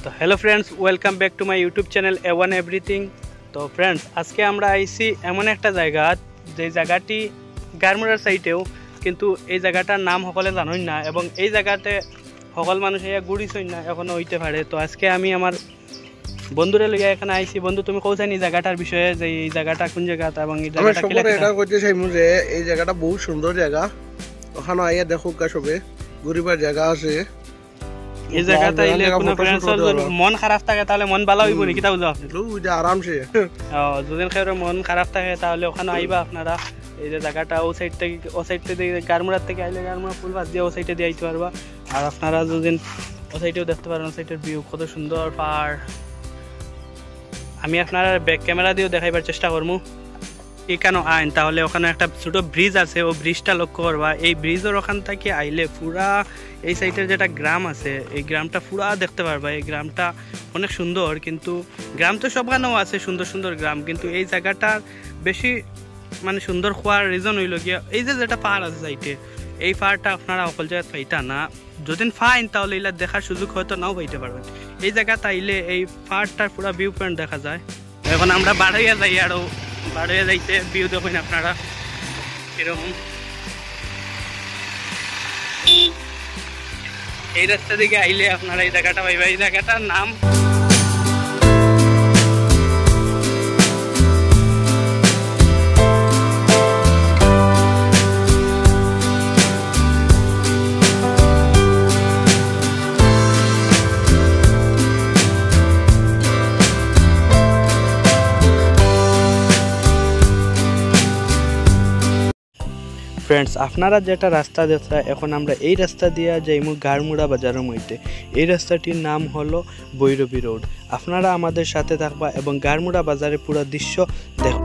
তো hello friends, welcome back to my YouTube channel A1 everything. তো friends, আজকে আমরা আইছি এমন একটা জায়গা, যে জায়গাটি গারমুড়ার সাইটেও, কিন্তু এই জায়গাটার নাম সকলে জানেন না এবং এই জায়গাতে সকল মানুষ ঘুরিছই না এখনো হইতে পারে। তো আজকে আমি আমার বন্ধুরে লইয়া এখানে আইছি। বন্ধু, তুমি কইছানি এই জায়গাটার বিষয়ে, যে এই জায়গাটা কোন জায়গাটা এবং এই জায়গাটা কি লাগে? এটা কইতে চাইমু যে এই জায়গাটা বহুত সুন্দর জায়গা, ওখানে আইয়া দেখো কা সবে ঘুরিবার জায়গা আছে। এই জায়গাটা আইলে কোনো ফ্রেন্ডসর মন খারাপ থাকে তাহলে মন ভালো হইব নি, কিতা বুঝো আপনি? ওইটা আরামসে যদি কারো মন খারাপ থাকে তাহলে ওখানে আইবা আপনারা। এই যে জায়গাটা ও সাইড থেকে গারমুড়ার থেকে আইলে গারমুড়া ফুল বাস দিয়ে ও সাইডে দিয়ে আইতে পারবা। আর আপনারা যদি ও সাইডেও দেখতে পারেন, ও সাইডের ভিউ কত সুন্দর পাহাড়। আমি আপনার ব্যাক ক্যামেরা দিয়েও দেখাইবার চেষ্টা করবো। এখানে আইন তাহলে ওখানে একটা ছোট ব্রিজ আছে, ও ব্রিজটা লক্ষ্য করবা। এই ব্রিজের ওখান থেকে আইলে পুরা এই সাইডের যেটা গ্রাম আছে, এই গ্রামটা পুরা দেখতে পারবা। এই গ্রামটা অনেক সুন্দর, কিন্তু গ্রাম তো সবখানেও আছে সুন্দর সুন্দর গ্রাম, কিন্তু এই জায়গাটার বেশি মানে সুন্দর হওয়ার রিজন হইল গিয়া এই যে যেটা পাহাড় আছে সাইডে, এই পাহাড়টা আপনারা সকল জায়গায় পাইতা না। যদি ফাইন তাহলে এগুলা দেখার সুযোগ হয়তো নাও পাইতে পারবেন। এই জায়গাটা আইলে এই পাহাড়টার পুরা ভিউ পয়েন্ট দেখা যায়। এখন আমরা বাড়াইয়া যাই, আরও বাড়াইয়া যাইতে ভিউ দেখেন আপনারা এরকম। এই রাস্তা দিকে আইলে আপনারা এই জায়গাটা পাইবা। এই জায়গাটার নাম ফ্রেন্ডস, আপনারা যেটা রাস্তা দেখছেন, এখন আমরা এই রাস্তা দিয়ে যাইমু গারমুড়া বাজারের মধ্যে। এই রাস্তাটির নাম হলো ভৈরবী রোড। আপনারা আমাদের সাথে থাকবা এবং গারমুড়া বাজারের পুরো দৃশ্য দেখ।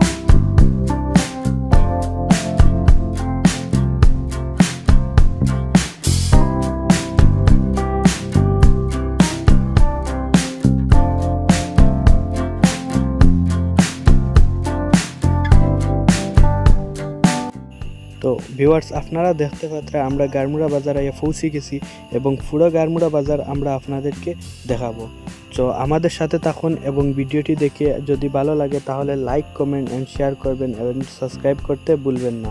তো ভিউয়ার্স, আপনারা দেখতে পাচ্ছেন আমরা গারমুড়া বাজারে পৌঁছে গেছি এবং পুরো গারমুড়া বাজার আমরা আপনাদেরকে দেখাবো। তো আমাদের সাথে থাকুন এবং ভিডিওটি দেখে যদি ভালো লাগে তাহলে লাইক, কমেন্ট অ্যান্ড শেয়ার করবেন এবং সাবস্ক্রাইব করতে ভুলবেন না।